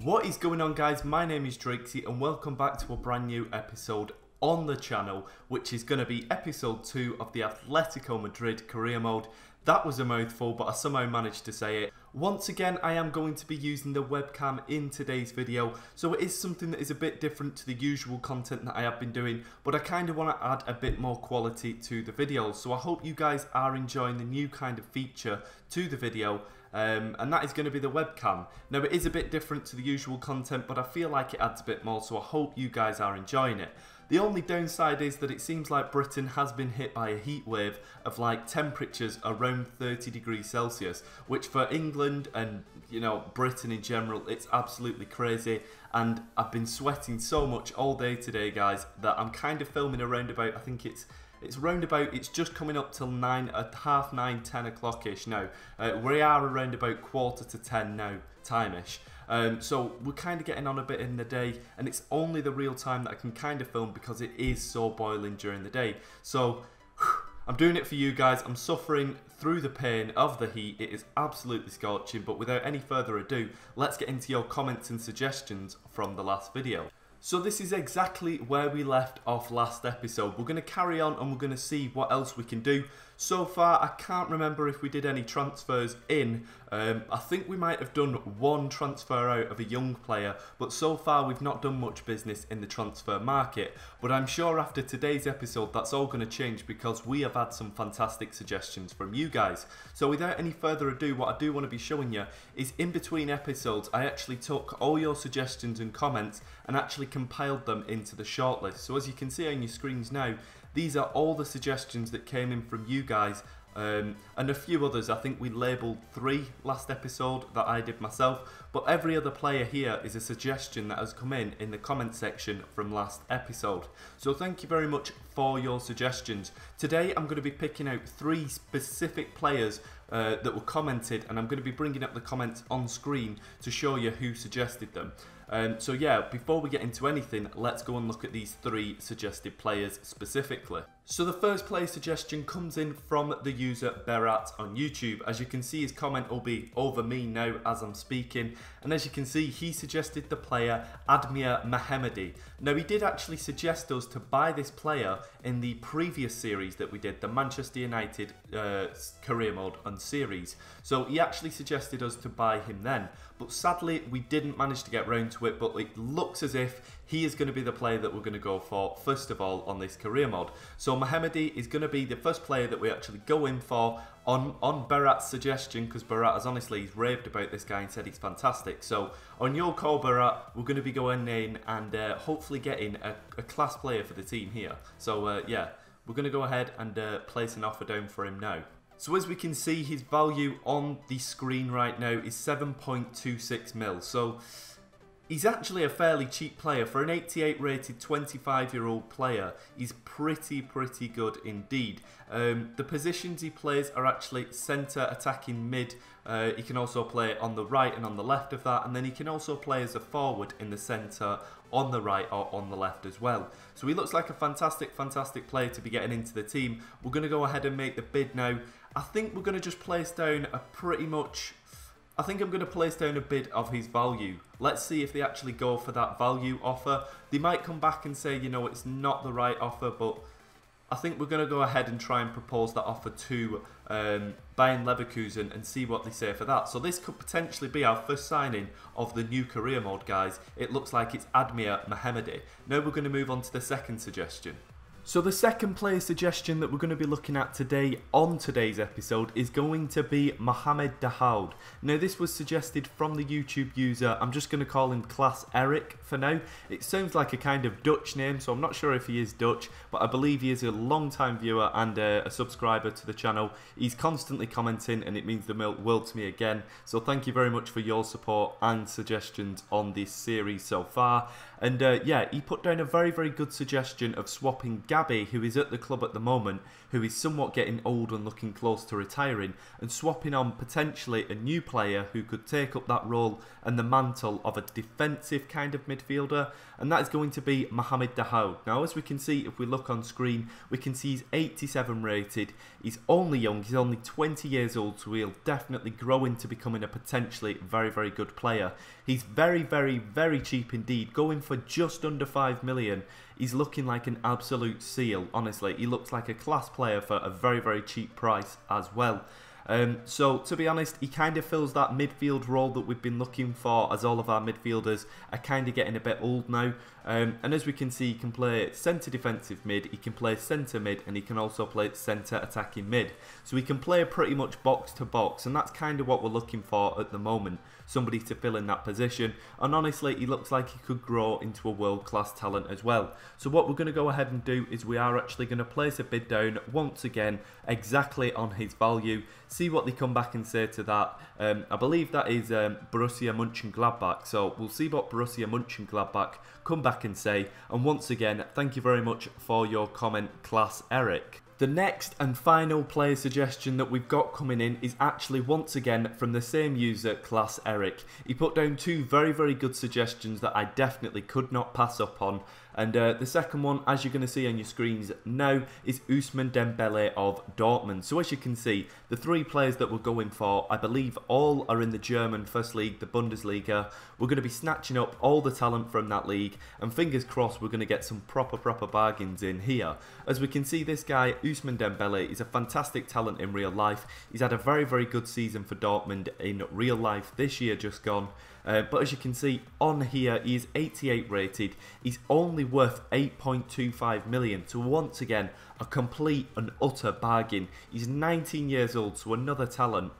What is going on, guys? My name is Drakesy and welcome back to a brand new episode on the channel, which is going to be episode 2 of the Atletico Madrid career mode. That was a mouthful, but I somehow managed to say it. Once again, I am going to be using the webcam in today's video, so it is something that is a bit different to the usual content that I have been doing, but I kind of want to add a bit more quality to the videos. So I hope you guys are enjoying the new kind of feature to the video. And that is going to be the webcam. Now, it is a bit different to the usual content, but I feel like it adds a bit more, so I hope you guys are enjoying it. The only downside is that it seems like Britain has been hit by a heat wave of like temperatures around 30 degrees Celsius, which for England and, you know, Britain in general, it's absolutely crazy. And I've been sweating so much all day today, guys, that I'm kind of filming around about, I think it's just coming up till half 9, 10 o'clock-ish now. We are around about 9:45 now, time-ish. So we're kind of getting on a bit in the day, and it's only the real time that I can kind of film because it is so boiling during the day. So I'm doing it for you guys. I'm suffering through the pain of the heat. It is absolutely scorching, but without any further ado, let's get into your comments and suggestions from the last video. So this is exactly where we left off last episode. We're going to carry on and we're going to see what else we can do. So far, I can't remember if we did any transfers in. I think we might have done one transfer out of a young player, but so far we've not done much business in the transfer market. But I'm sure after today's episode that's all going to change because we have had some fantastic suggestions from you guys. So without any further ado, what I do want to be showing you is in between episodes I actually took all your suggestions and comments and actually compiled them into the shortlist. So as you can see on your screens now, these are all the suggestions that came in from you guys, and a few others. I think we labelled 3 last episode that I did myself, but every other player here is a suggestion that has come in the comment section from last episode. So thank you very much for your suggestions. Today I'm going to be picking out 3 specific players that were commented, and I'm going to be bringing up the comments on screen to show you who suggested them. So yeah, before we get into anything, let's go and look at these 3 suggested players specifically. So the first player suggestion comes in from the user Berat on YouTube. As you can see, his comment will be over me now as I'm speaking. And as you can see, he suggested the player Admir Mehmedi. Now, he did actually suggest us to buy this player in the previous series that we did, the Manchester United career mode and series. So he actually suggested us to buy him then. But sadly, we didn't manage to get round to it, but it looks as if he is going to be the player that we're going to go for first of all on this career mode. So Mehmedi is going to be the first player that we actually go in for on Berat's suggestion, because Berat has honestly raved about this guy and said he's fantastic. So on your call, Berat, we're going to be going in and hopefully getting a class player for the team here. So yeah, we're going to go ahead and place an offer down for him now. So as we can see, his value on the screen right now is 7.26 mil. So he's actually a fairly cheap player. For an 88 rated 25-year-old player, he's pretty good indeed. The positions he plays are actually centre, attacking, mid. He can also play on the right and on the left of that, and then he can also play as a forward in the centre, on the right or on the left as well. So he looks like a fantastic player to be getting into the team. We're going to go ahead and make the bid now. I think we're going to just place down a I think I'm going to place down a bid of his value. Let's see if they actually go for that value offer. They might come back and say, you know, it's not the right offer, but I think we're going to go ahead and try and propose that offer to Bayern Leverkusen and see what they say for that. So this could potentially be our first signing of the new career mode, guys. It looks like it's Admir Mehmedi. Now we're going to move on to the second suggestion. So the second player suggestion that we're going to be looking at today on today's episode is going to be Mohamed Dahoud. Now this was suggested from the YouTube user, I'm just going to call him Class Eric for now. It sounds like a kind of Dutch name, so I'm not sure if he is Dutch, but I believe he is a long-time viewer and a subscriber to the channel. He's constantly commenting and it means the world to me again. So thank you very much for your support and suggestions on this series so far. And yeah, he put down a very good suggestion of swapping Gavi Diaby, who is at the club at the moment, who is somewhat getting old and looking close to retiring, and swapping on potentially a new player who could take up that role and the mantle of a defensive kind of midfielder, and that is going to be Mohamed Dahoud. Now, as we can see, if we look on screen, we can see he's 87 rated. He's only young, he's only 20 years old, so he'll definitely grow into becoming a potentially very, very good player. He's very, very, very cheap indeed, going for just under 5 million. He's looking like an absolute seal, honestly. He looks like a class player for a very, very cheap price as well. So, to be honest, he kind of fills that midfield role that we've been looking for, as all of our midfielders are kind of getting a bit old now. And as we can see, he can play centre defensive mid, he can play centre mid, and he can also play centre attacking mid. So he can play pretty much box to box, and that's kind of what we're looking for at the moment. Somebody to fill in that position, and honestly he looks like he could grow into a world-class talent as well. So what we're going to go ahead and do is we are actually going to place a bid down once again exactly on his value, see what they come back and say to that. I believe that is Borussia Mönchengladbach, so we'll see what Borussia Mönchengladbach come back and say. And once again, thank you very much for your comment, Class Eric. The next and final player suggestion that we've got coming in is actually once again from the same user, Class Eric. He put down two very, very good suggestions that I definitely could not pass up on. And the second one, as you're going to see on your screens now, is Ousmane Dembele of Dortmund. So as you can see, the three players that we're going for, I believe all are in the German First League, the Bundesliga. We're going to be snatching up all the talent from that league, and fingers crossed we're going to get some proper bargains in here. As we can see, this guy, Ousmane Dembele, is a fantastic talent in real life. He's had a very, very good season for Dortmund in real life this year just gone. But as you can see on here, he is 88 rated. He's only worth 8.25 million. So once again, a complete and utter bargain. He's 19 years old, so another talent.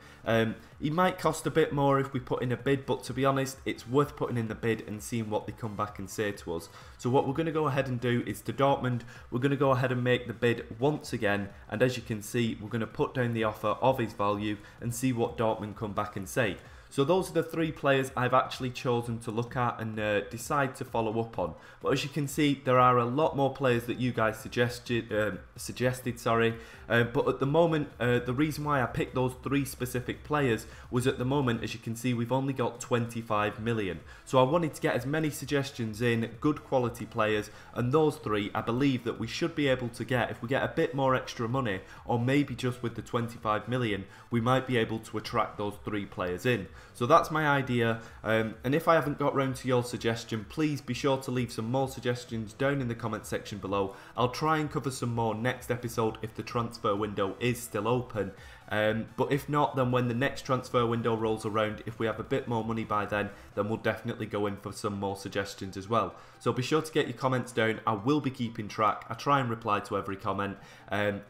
He might cost a bit more if we put in a bid, but to be honest, it's worth putting in the bid and seeing what they come back and say to us. So what we're going to go ahead and do is to Dortmund, we're going to go ahead and make the bid once again. And as you can see, we're going to put down the offer of his value and see what Dortmund come back and say. So those are the three players I've actually chosen to look at and decide to follow up on. But as you can see, there are a lot more players that you guys suggested. But at the moment, the reason why I picked those three specific players was at the moment, as you can see, we've only got 25 million. So I wanted to get as many suggestions in, good quality players, and those three I believe that we should be able to get. If we get a bit more extra money, or maybe just with the 25 million, we might be able to attract those three players in. So that's my idea, and if I haven't got round to your suggestion, please be sure to leave some more suggestions down in the comment section below. I'll try and cover some more next episode if the transfer window is still open. But if not, then when the next transfer window rolls around, if we have a bit more money by then we'll definitely go in for some more suggestions as well. So be sure to get your comments down. I will be keeping track. I try and reply to every comment,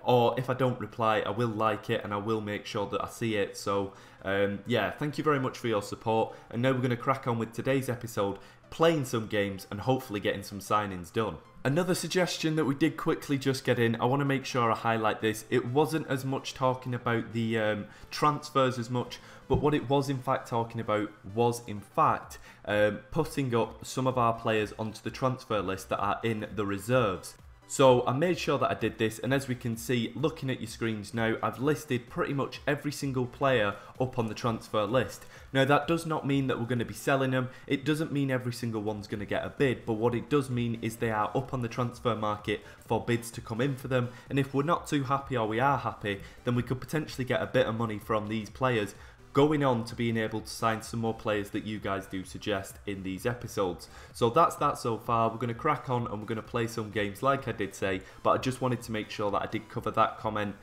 or if I don't reply, I will like it and I will make sure that I see it. So yeah, thank you very much for your support, and now we're going to crack on with today's episode, playing some games and hopefully getting some signings done. Another suggestion that we did quickly just get in, I want to make sure I highlight this. It wasn't as much talking about the transfers as much, but what it was in fact talking about was in fact putting up some of our players onto the transfer list that are in the reserves. So I made sure that I did this, and as we can see, looking at your screens now, I've listed pretty much every single player up on the transfer list. Now that does not mean that we're going to be selling them, it doesn't mean every single one's going to get a bid, but what it does mean is they are up on the transfer market for bids to come in for them, and if we're not too happy or we are happy, then we could potentially get a bit of money from these players, going on to being able to sign some more players that you guys do suggest in these episodes. So that's that so far. We're going to crack on and we're going to play some games like I did say, but I just wanted to make sure that I did cover that comment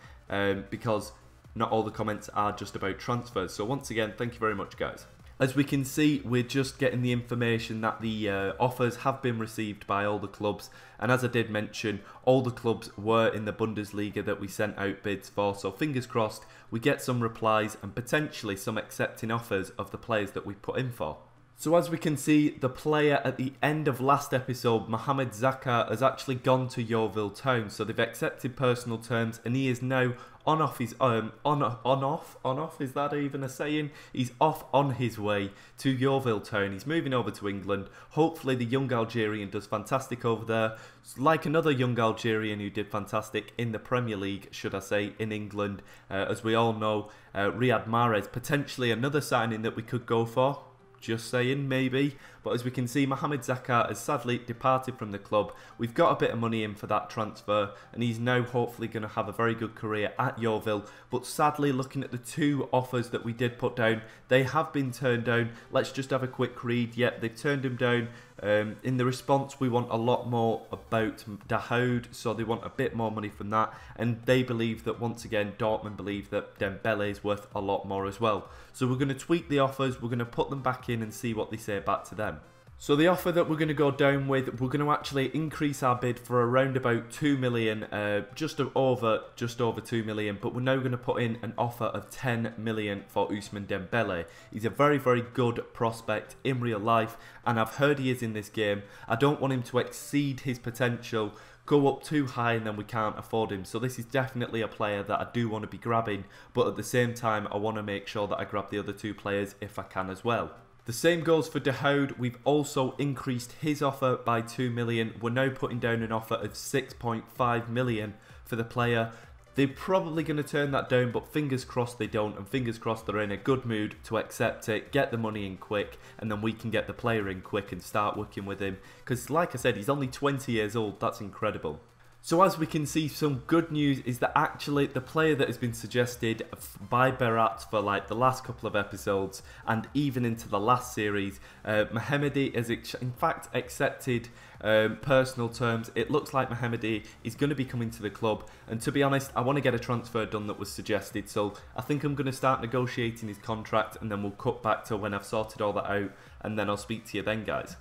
because not all the comments are just about transfers. So once again, thank you very much guys. As we can see, we're just getting the information that the offers have been received by all the clubs, and as I did mention, all the clubs were in the Bundesliga that we sent out bids for, so fingers crossed we get some replies and potentially some accepting offers of the players that we put in for. So as we can see, the player at the end of last episode, Mohamed Zaka, has actually gone to Yeovil Town. So they've accepted personal terms and he is now on off his on off, is that even a saying? He's off on his way to Yeovil Town. He's moving over to England. Hopefully the young Algerian does fantastic over there, like another young Algerian who did fantastic in the Premier League, should I say, in England. As we all know, Riyad Mahrez, potentially another signing that we could go for. Just saying, maybe. But as we can see, Mohamed Zaka has sadly departed from the club. We've got a bit of money in for that transfer, and he's now hopefully going to have a very good career at Yeovil. But sadly, looking at the two offers that we did put down, they have been turned down. Let's just have a quick read. Yep, they've turned him down. In the response, we want a lot more about Dahoud, so they want a bit more money from that. And they believe that, once again, Dortmund believe that Dembele is worth a lot more as well. So we're going to tweak the offers, we're going to put them back in and see what they say back to them. So the offer that we're going to go down with, we're going to actually increase our bid for around about 2 million, just over 2 million, but we're now going to put in an offer of 10 million for Ousmane Dembele. He's a very, very good prospect in real life, and I've heard he is in this game. I don't want him to exceed his potential, go up too high and then we can't afford him. So this is definitely a player that I do want to be grabbing, but at the same time I want to make sure that I grab the other two players if I can as well. The same goes for Dahoud. We've also increased his offer by 2 million. We're now putting down an offer of 6.5 million for the player. They're probably going to turn that down, but fingers crossed they don't, and fingers crossed they're in a good mood to accept it, get the money in quick, and then we can get the player in quick and start working with him. Because like I said, he's only 20 years old. That's incredible. So as we can see, some good news is that actually the player that has been suggested by Berat for like the last couple of episodes and even into the last series, Mehmedi has in fact accepted personal terms. It looks like Mehmedi is going to be coming to the club, and to be honest, I want to get a transfer done that was suggested, so I think I'm going to start negotiating his contract and then we'll cut back to when I've sorted all that out, and then I'll speak to you then, guys.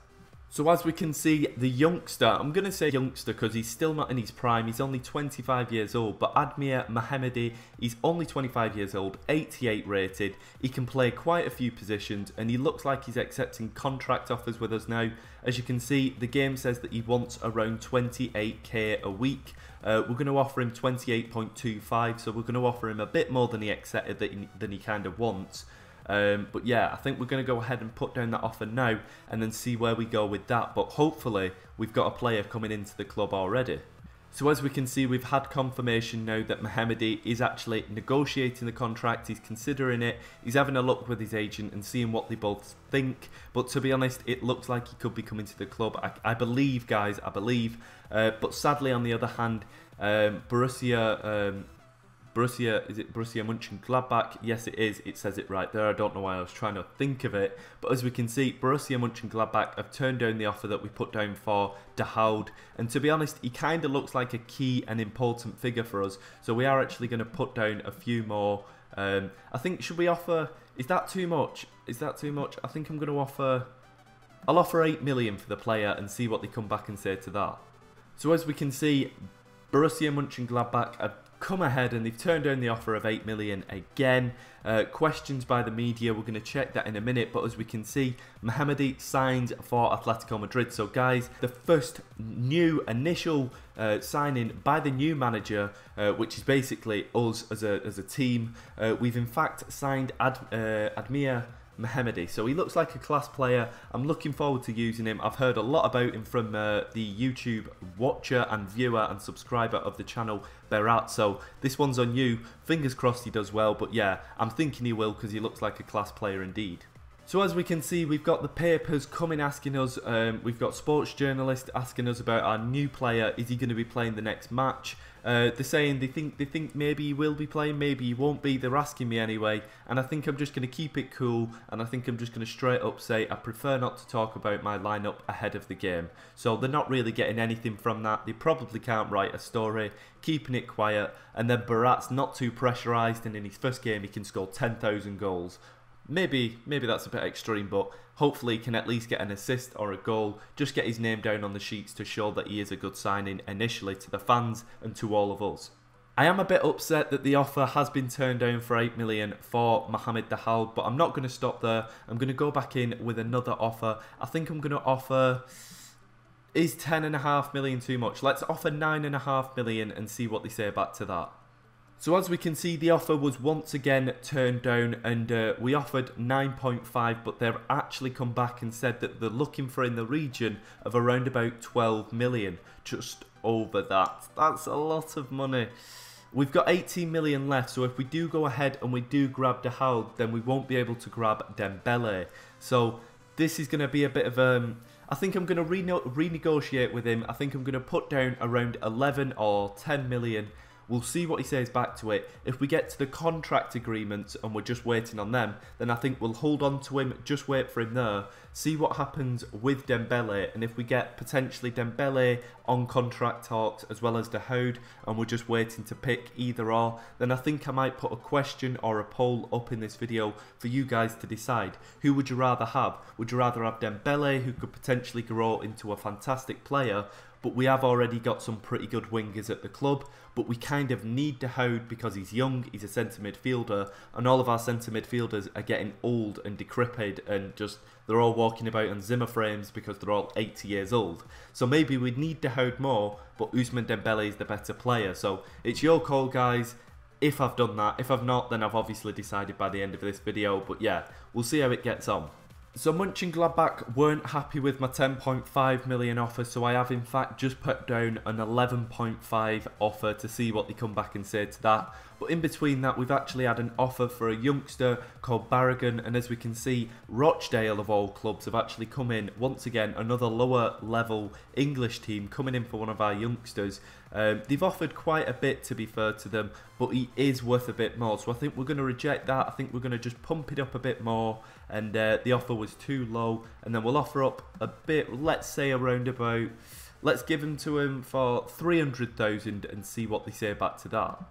So as we can see, the youngster, I'm going to say youngster because he's still not in his prime, he's only 25 years old, but Admir Mehmedi, he's only 25 years old, 88 rated, he can play quite a few positions, and he looks like he's accepting contract offers with us now. As you can see, the game says that he wants around 28k a week. We're going to offer him 28.25, so we're going to offer him a bit more than he accepted, than he kind of wants. But yeah, I think we're going to go ahead and put down that offer now and then see where we go with that. But hopefully we've got a player coming into the club already. So as we can see, we've had confirmation now that Mehmedi is actually negotiating the contract. He's considering it. He's having a look with his agent and seeing what they both think. But to be honest, it looks like he could be coming to the club. I believe, guys, I believe. But sadly, on the other hand, Borussia, is it Borussia Mönchengladbach? Yes, it is. It says it right there. I don't know why I was trying to think of it. But as we can see, Borussia Mönchengladbach have turned down the offer that we put down for Dahoud. And to be honest, he kind of looks like a key and important figure for us. So we are actually going to put down a few more. I think, should we offer... Is that too much? Is that too much? I think I'm going to offer... I'll offer 8 million for the player and see what they come back and say to that. So as we can see, Borussia Mönchengladbach have come ahead and they've turned down the offer of 8 million again. Questions by the media, we're going to check that in a minute, but as we can see, Mehmedi signed for Atletico Madrid. So guys, the first new initial signing by the new manager, which is basically us as a team. We've in fact signed Admir Mehmedi. So he looks like a class player. I'm looking forward to using him. I've heard a lot about him from the YouTube watcher and viewer and subscriber of the channel, Berat. So this one's on you. Fingers crossed he does well. But yeah, I'm thinking he will because he looks like a class player indeed. So as we can see, we've got the papers coming asking us, we've got sports journalists asking us about our new player. Is he going to be playing the next match? They're saying they think maybe he will be playing, maybe he won't be. They're asking me anyway, and I think I'm just going to keep it cool, and I think I'm just going to straight up say I prefer not to talk about my lineup ahead of the game. So they're not really getting anything from that. They probably can't write a story, keeping it quiet, and then Berat's not too pressurised, and in his first game he can score 10,000 goals. Maybe that's a bit extreme, but hopefully he can at least get an assist or a goal, just get his name down on the sheets to show that he is a good signing initially to the fans and to all of us. I am a bit upset that the offer has been turned down for 8 million for Mohamed Dahoud, but I'm not going to stop there. I'm going to go back in with another offer. I think I'm going to offer... Is 10.5 million too much? Let's offer 9.5 million and see what they say back to that. So as we can see, the offer was once again turned down, and we offered 9.5, but they've actually come back and said that they're looking for in the region of around about 12 million, just over that. That's a lot of money. We've got 18 million left, so if we do go ahead and we do grab Dahoud, then we won't be able to grab Dembele. So this is going to be a bit of I think I'm going to renegotiate with him. I think I'm going to put down around 11 or 10 million. We'll see what he says back to it. If we get to the contract agreements and we're just waiting on them, then I think we'll hold on to him, just wait for him there, see what happens with Dembele, and if we get potentially Dembele on contract talks as well as Dahoud, and we're just waiting to pick either or, then I think I might put a question or a poll up in this video for you guys to decide. Who would you rather have? Would you rather have Dembele, who could potentially grow into a fantastic player, but we have already got some pretty good wingers at the club, but we kind of need Dahoud because he's young, he's a centre midfielder, and all of our centre midfielders are getting old and decrepit, and just they're all walking about on Zimmer frames because they're all 80 years old. So maybe we need Dahoud more, but Ousmane Dembele is the better player. So it's your call, guys. If I've done that, if I've not, then I've obviously decided by the end of this video, but yeah, we'll see how it gets on. So Mönchengladbach weren't happy with my 10.5 million offer, so I have in fact just put down an 11.5 offer to see what they come back and say to that. But in between that, we've actually had an offer for a youngster called Barragan, and as we can see, Rochdale of all clubs have actually come in once again, another lower level English team coming in for one of our youngsters. They've offered quite a bit, to be fair to them, but he is worth a bit more, so I think we're going to reject that. I think we're going to just pump it up a bit more, and the offer was too low, and then we'll offer up a bit, let's say around about, let's give them to him for 300,000 and see what they say back to that.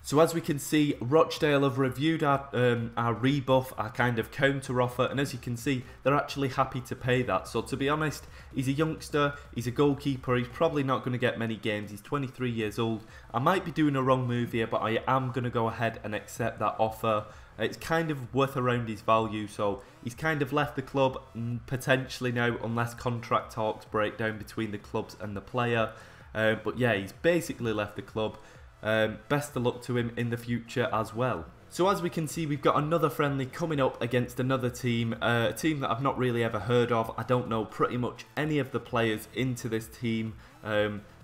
So as we can see, Rochdale have reviewed our rebuff, our kind of counter offer, and as you can see, they're actually happy to pay that. So to be honest, he's a youngster, he's a goalkeeper, he's probably not going to get many games, he's 23 years old. I might be doing a wrong move here, but I am going to go ahead and accept that offer. It's kind of worth around his value, so he's kind of left the club potentially now, unless contract talks break down between the clubs and the player. But yeah, he's basically left the club. Best of luck to him in the future as well. So as we can see, we've got another friendly coming up against another team, a team that I've not really ever heard of. I don't know pretty much any of the players into this team.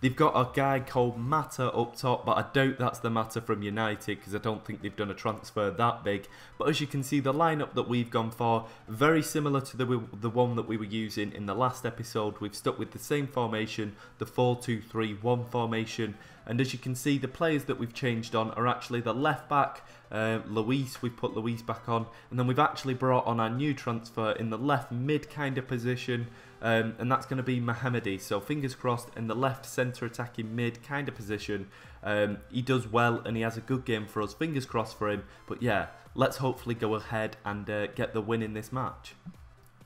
They've got a guy called Mata up top, but I doubt that's the Mata from United because I don't think they've done a transfer that big. But as you can see, the lineup that we've gone for, very similar to the one that we were using in the last episode. We've stuck with the same formation, the 4-2-3-1 formation. And as you can see, the players that we've changed on are actually the left back, Luis, we've put Luis back on, and then we've actually brought on our new transfer in the left mid kind of position, and that's going to be Mohamedi. So fingers crossed in the left centre attacking mid kind of position. He does well and he has a good game for us, fingers crossed for him. But yeah, let's hopefully go ahead and get the win in this match.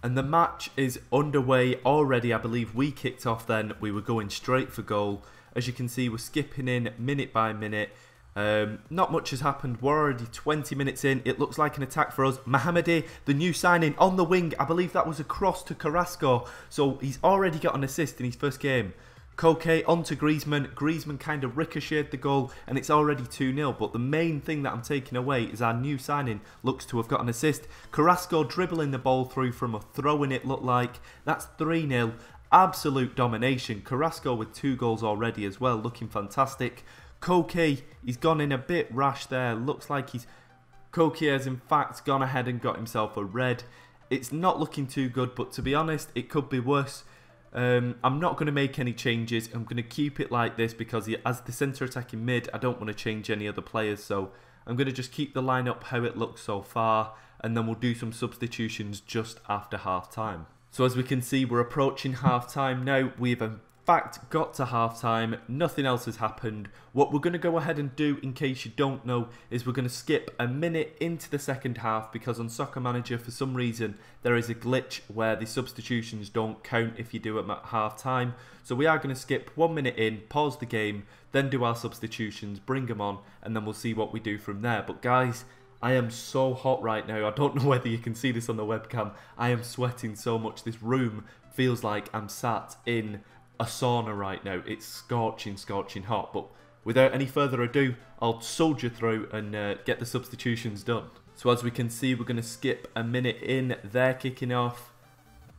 And the match is underway already. I believe we kicked off then, we were going straight for goal. As you can see, we're skipping in minute by minute. Not much has happened. We're already 20 minutes in. It looks like an attack for us. Mohamedi, the new signing on the wing. I believe that was a cross to Carrasco. So he's already got an assist in his first game. Koke onto Griezmann. Griezmann kind of ricocheted the goal and it's already 2-0. But the main thing that I'm taking away is our new signing looks to have got an assist. Carrasco dribbling the ball through from a throw in, it looked like. That's 3-0. Absolute domination. Carrasco with 2 goals already as well, looking fantastic. Koke, he's gone in a bit rash there. Looks like Koke has in fact gone ahead and got himself a red. It's not looking too good, but to be honest, it could be worse. I'm not going to make any changes. I'm going to keep it like this because as the centre attacking mid, I don't want to change any other players. So I'm going to just keep the lineup how it looks so far, and then we'll do some substitutions just after half time. So as we can see, we're approaching half time now. We've fact got to half-time, nothing else has happened. What we're going to go ahead and do, in case you don't know, is we're going to skip a minute into the second half because on Soccer Manager, for some reason, there is a glitch where the substitutions don't count if you do them at half-time. So we are going to skip 1 minute in, pause the game, then do our substitutions, bring them on, and then we'll see what we do from there. But guys, I am so hot right now. I don't know whether you can see this on the webcam. I am sweating so much. This room feels like I'm sat in a sauna right now. It's scorching hot. But without any further ado, I'll soldier through and get the substitutions done. So as we can see, we're going to skip a minute in. They're kicking off.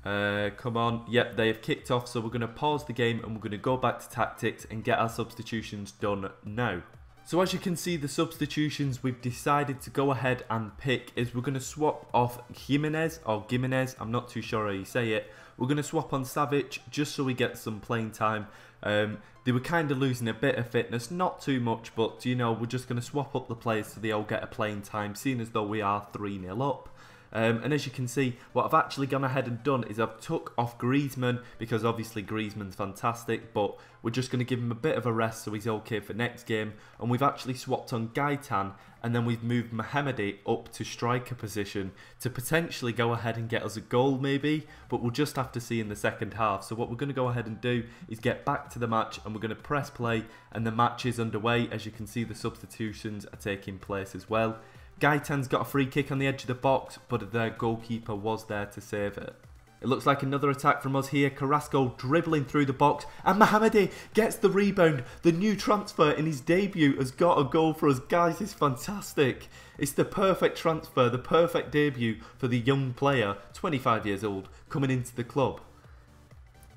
Come on. Yep, they have kicked off. So we're going to pause the game and we're going to go back to tactics and get our substitutions done now. So as you can see, the substitutions we've decided to go ahead and pick is we're going to swap off Jimenez, or Gimenez, I'm not too sure how you say it. We're going to swap on Savic just so we get some playing time. They were kind of losing a bit of fitness, not too much, but you know, we're just going to swap up the players so they all get a playing time, seeing as though we are 3-0 up. And as you can see, what I've actually gone ahead and done is I've took off Griezmann, because obviously Griezmann's fantastic, but we're just going to give him a bit of a rest so he's okay for next game. And we've actually swapped on Gaitan, and then we've moved Mohammedi up to striker position to potentially go ahead and get us a goal maybe, but we'll just have to see in the second half. So what we're going to go ahead and do is get back to the match, and we're going to press play, and the match is underway. As you can see, the substitutions are taking place as well. Gaitan's got a free kick on the edge of the box, but their goalkeeper was there to save it. It looks like another attack from us here. Carrasco dribbling through the box, and Mohammedi gets the rebound. The new transfer in his debut has got a goal for us. Guys, it's fantastic. It's the perfect transfer, the perfect debut for the young player, 25 years old, coming into the club.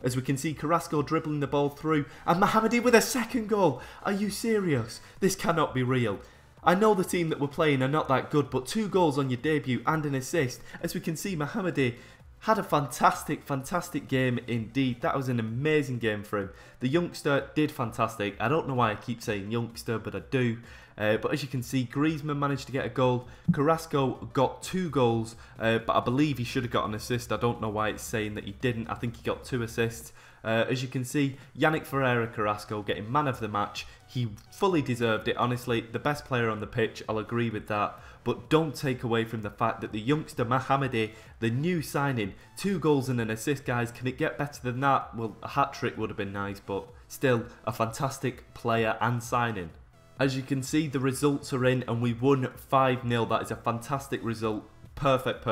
As we can see, Carrasco dribbling the ball through, and Mohammedi with a second goal. Are you serious? This cannot be real. I know the team that we're playing are not that good, but 2 goals on your debut and an assist. As we can see, Mohammedi had a fantastic game indeed. That was an amazing game for him. The youngster did fantastic. I don't know why I keep saying youngster, but I do. But as you can see, Griezmann managed to get a goal. Carrasco got 2 goals, but I believe he should have got an assist. I don't know why it's saying that he didn't. I think he got 2 assists. As you can see, Yannick Ferreira Carrasco getting man of the match. He fully deserved it, honestly. The best player on the pitch, I'll agree with that. But don't take away from the fact that the youngster Mohammedi, the new signing, 2 goals and an assist, guys. Can it get better than that? Well, a hat-trick would have been nice, but still a fantastic player and signing. As you can see, the results are in and we won 5-0. That is a fantastic result. Perfect.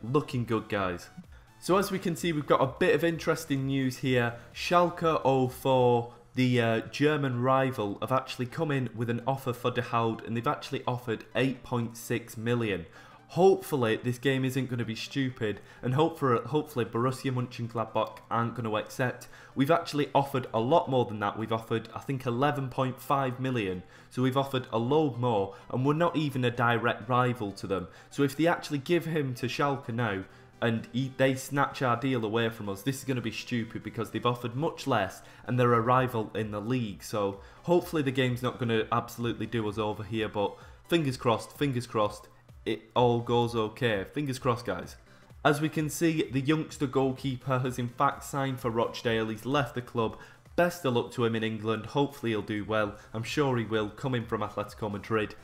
Looking good, guys. So as we can see, we've got a bit of interesting news here. Schalke 04, the German rival, have actually come in with an offer for De Hout, and they've actually offered 8.6 million. Hopefully this game isn't going to be stupid, and hopefully Borussia Mönchengladbach aren't going to accept. We've actually offered a lot more than that. We've offered, I think, 11.5 million. So we've offered a load more, and we're not even a direct rival to them. So if they actually give him to Schalke now, and they snatch our deal away from us, this is going to be stupid because they've offered much less and they're a rival in the league. So hopefully the game's not going to absolutely do us over here, but fingers crossed, it all goes okay. Fingers crossed, guys. As we can see, the youngster goalkeeper has in fact signed for Rochdale. He's left the club. Best of luck to him in England. Hopefully he'll do well. I'm sure he will, coming from Atletico Madrid.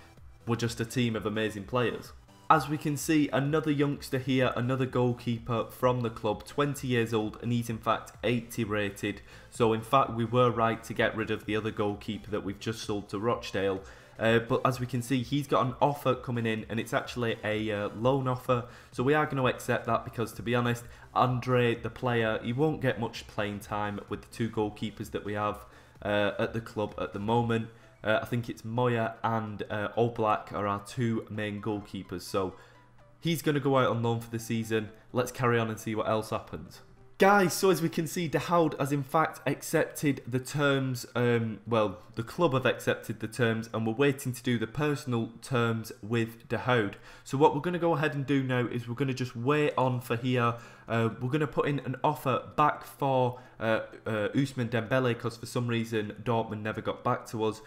We're just a team of amazing players. As we can see, another youngster here, another goalkeeper from the club, 20 years old, and he's in fact 80 rated. So in fact, we were right to get rid of the other goalkeeper that we've just sold to Rochdale. But as we can see, he's got an offer coming in, and it's actually a loan offer. So we are going to accept that because, to be honest, Andre, the player, he won't get much playing time with the 2 goalkeepers that we have at the club at the moment. I think it's Moya and Oblak are our 2 main goalkeepers. So he's going to go out on loan for the season. Let's carry on and see what else happens. Guys, so as we can see, De Hout has in fact accepted the terms, well, the club have accepted the terms, and we're waiting to do the personal terms with De Hout. So what we're going to go ahead and do now is we're going to just wait on for here. we're going to put in an offer back for Ousmane Dembele because for some reason Dortmund never got back to us.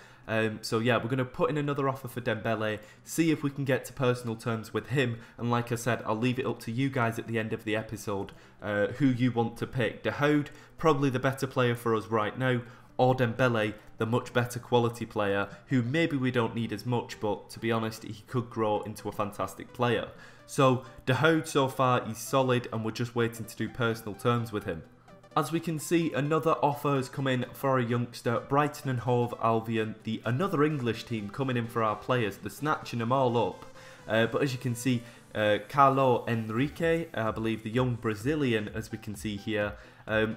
So yeah, we're going to put in another offer for Dembele, see if we can get to personal terms with him, and like I said, I'll leave it up to you guys at the end of the episode who you want to pick. De Houd, probably the better player for us right now, or Dembele, the much better quality player, who maybe we don't need as much, but to be honest, he could grow into a fantastic player. So De Houd so far, he's solid, and we're just waiting to do personal terms with him. As we can see, another offer has come in for a youngster, Brighton and Hove Albion, another English team coming in for our players. They're snatching them all up. But as you can see, Carlo Henrique, I believe the young Brazilian, as we can see here,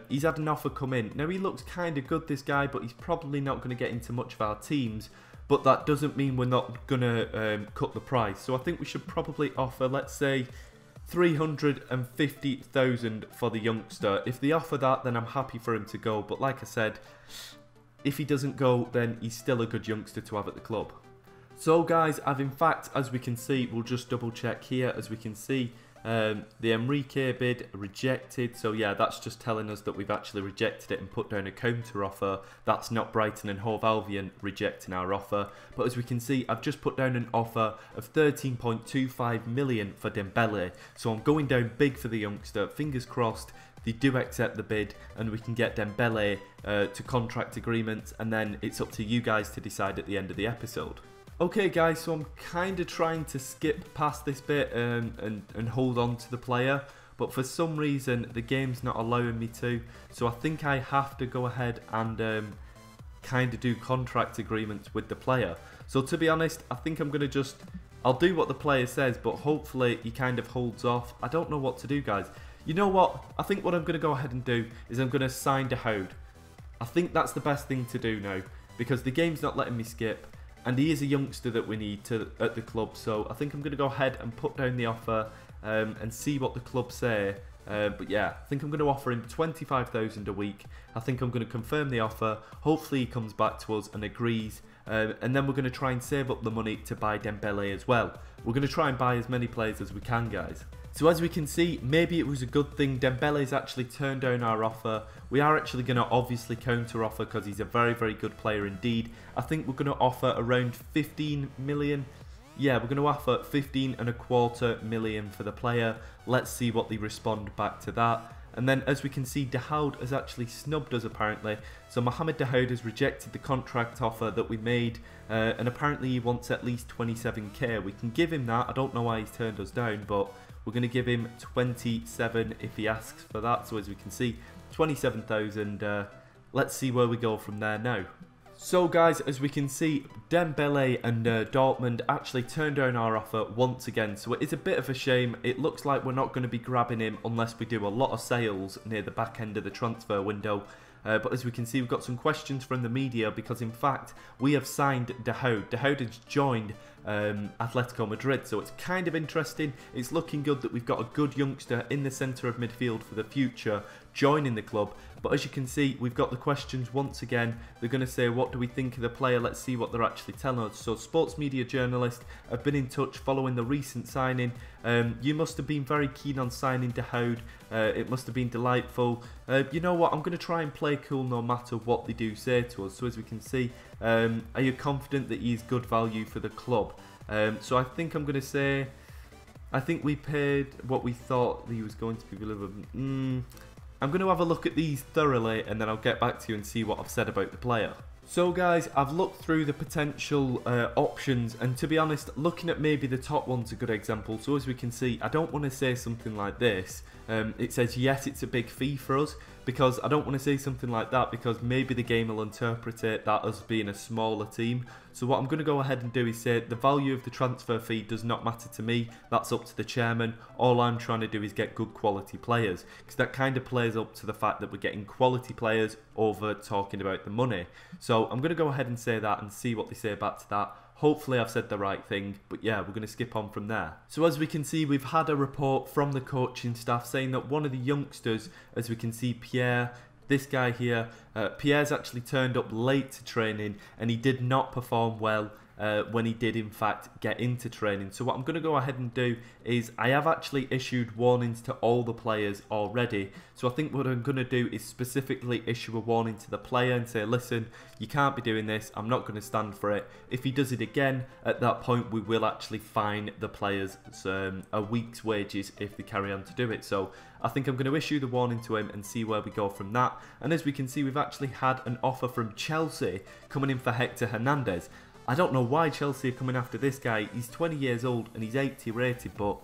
he's had an offer come in. Now he looks kind of good, this guy, but he's probably not going to get into much of our teams. But that doesn't mean we're not going to cut the price. So I think we should probably offer, let's say, 350,000 for the youngster. If they offer that, then I'm happy for him to go. But like I said, if he doesn't go, then he's still a good youngster to have at the club. So guys, I've in fact, as we can see, we'll just double check here. As we can see, the Henrique bid rejected. So yeah, that's just telling us that we've actually rejected it and put down a counter offer. That's not Brighton and Hove Albion rejecting our offer. But as we can see, I've just put down an offer of 13.25 million for Dembele. So I'm going down big for the youngster. Fingers crossed they do accept the bid and we can get Dembele to contract agreement, and then it's up to you guys to decide at the end of the episode. Okay guys, so I'm kind of trying to skip past this bit and hold on to the player, but for some reason the game's not allowing me to, so I think I have to go ahead and kind of do contract agreements with the player. So to be honest, I think I'm going to I'll do what the player says, but hopefully he kind of holds off. I don't know what to do, guys. You know what? I think what I'm going to go ahead and do is I'm going to sign De Houd. I think that's the best thing to do now, because the game's not letting me skip. And he is a youngster that we need at the club, so I think I'm going to go ahead and put down the offer and see what the club say. But yeah, I think I'm going to offer him 25,000 a week. I think I'm going to confirm the offer. Hopefully he comes back to us and agrees. And then we're going to try and save up the money to buy Dembele as well. We're going to try and buy as many players as we can, guys. So as we can see, maybe it was a good thing Dembele's actually turned down our offer. We are actually going to obviously counter offer because he's a very, very good player indeed. I think we're going to offer around 15 million. Yeah, we're going to offer 15.25 million for the player. Let's see what they respond back to that. And then as we can see, De Houd has actually snubbed us apparently. So Mohamed De Houd has rejected the contract offer that we made. And apparently he wants at least 27k. We can give him that. I don't know why he's turned us down, but we're going to give him 27 if he asks for that. So as we can see, 27,000. Let's see where we go from there now. So guys, as we can see, Dembele and Dortmund actually turned down our offer once again. So it is a bit of a shame. It looks like we're not going to be grabbing him unless we do a lot of sales near the back end of the transfer window. But as we can see, we've got some questions from the media because in fact we have signed De Houd. De Houd has joined Atletico Madrid, so it's kind of interesting. It's looking good that we've got a good youngster in the centre of midfield for the future joining the club. But as you can see, we've got the questions once again. They're going to say, what do we think of the player? Let's see what they're actually telling us. So sports media journalists have been in touch following the recent signing. You must have been very keen on signing De Houd. It must have been delightful. You know what? I'm going to try and play cool no matter what they do say to us. So as we can see, are you confident that he's good value for the club? So I think I'm going to say, I think we paid what we thought he was going to be delivered. I'm going to have a look at these thoroughly and then I'll get back to you and see what I've said about the player. So guys, I've looked through the potential options, and to be honest, looking at maybe the top one's a good example. So as we can see, I don't want to say something like this. It says yes, it's a big fee for us, because I don't want to say something like that because maybe the game will interpret it that as being a smaller team. So what I'm going to go ahead and do is say the value of the transfer fee does not matter to me. That's up to the chairman. All I'm trying to do is get good quality players, because that kind of plays up to the fact that we're getting quality players over talking about the money. So I'm going to go ahead and say that and see what they say back to that. Hopefully I've said the right thing, but yeah, we're going to skip on from there. So as we can see, we've had a report from the coaching staff saying that one of the youngsters, as we can see, Pierre, this guy here, Pierre's actually turned up late to training and he did not perform well. when he did in fact get into training. So what I'm going to go ahead and do is I have actually issued warnings to all the players already. So I think what I'm going to do is specifically issue a warning to the player and say, listen, you can't be doing this, I'm not going to stand for it. If he does it again, at that point we will actually fine the players a week's wages if they carry on to do it. So I think I'm going to issue the warning to him and see where we go from that. And as we can see, we've actually had an offer from Chelsea coming in for Hector Hernandez. I don't know why Chelsea are coming after this guy. He's 20 years old and he's 80 rated, but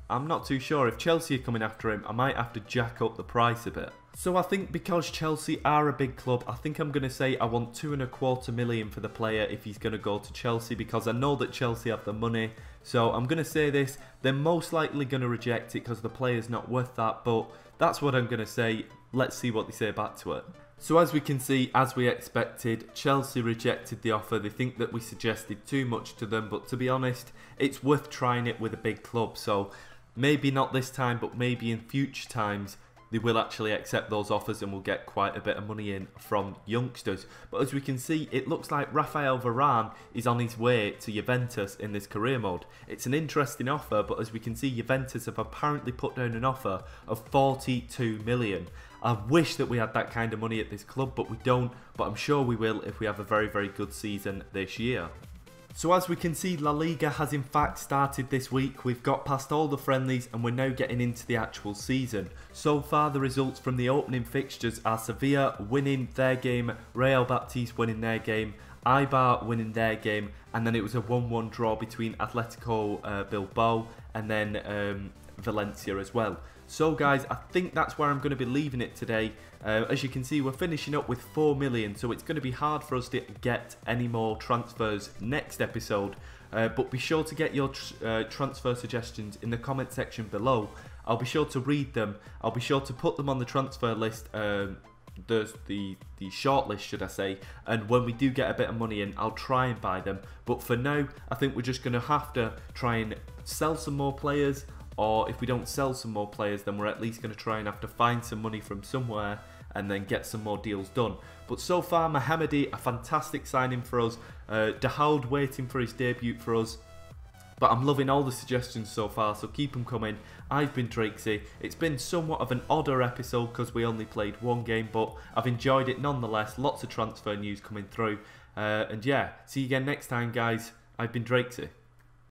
I'm not too sure. If Chelsea are coming after him, I might have to jack up the price a bit. So I think because Chelsea are a big club, I think I'm going to say I want £2.25 million for the player if he's going to go to Chelsea, because I know that Chelsea have the money. So I'm going to say this, they're most likely going to reject it because the player's not worth that, but that's what I'm going to say. Let's see what they say back to it. So as we can see, as we expected, Chelsea rejected the offer. They think that we suggested too much to them, but to be honest, it's worth trying it with a big club. So maybe not this time, but maybe in future times, they will actually accept those offers and we'll get quite a bit of money in from youngsters. But as we can see, it looks like Rafael Varane is on his way to Juventus in this career mode. It's an interesting offer, but as we can see, Juventus have apparently put down an offer of 42 million. I wish that we had that kind of money at this club, but we don't. But I'm sure we will if we have a very, very good season this year. So as we can see, La Liga has in fact started this week. We've got past all the friendlies and we're now getting into the actual season. So far the results from the opening fixtures are Sevilla winning their game, Real Betis winning their game, Eibar winning their game, and then it was a 1-1 draw between Atletico Bilbao and then Valencia as well. So guys, I think that's where I'm going to be leaving it today. As you can see, we're finishing up with 4 million, so it's going to be hard for us to get any more transfers next episode. But be sure to get your transfer suggestions in the comment section below. I'll be sure to read them. I'll be sure to put them on the transfer list, the short list, should I say. And when we do get a bit of money in, I'll try and buy them. But for now, I think we're just going to have to try and sell some more players. Or if we don't sell some more players, then we're at least going to try and have to find some money from somewhere and then get some more deals done. But so far, Mohamedi, a fantastic signing for us. Dahoud waiting for his debut for us. But I'm loving all the suggestions so far, so keep them coming. I've been Drakesy. It's been somewhat of an odder episode because we only played one game, but I've enjoyed it nonetheless. Lots of transfer news coming through. And yeah, see you again next time, guys. I've been Drakesy.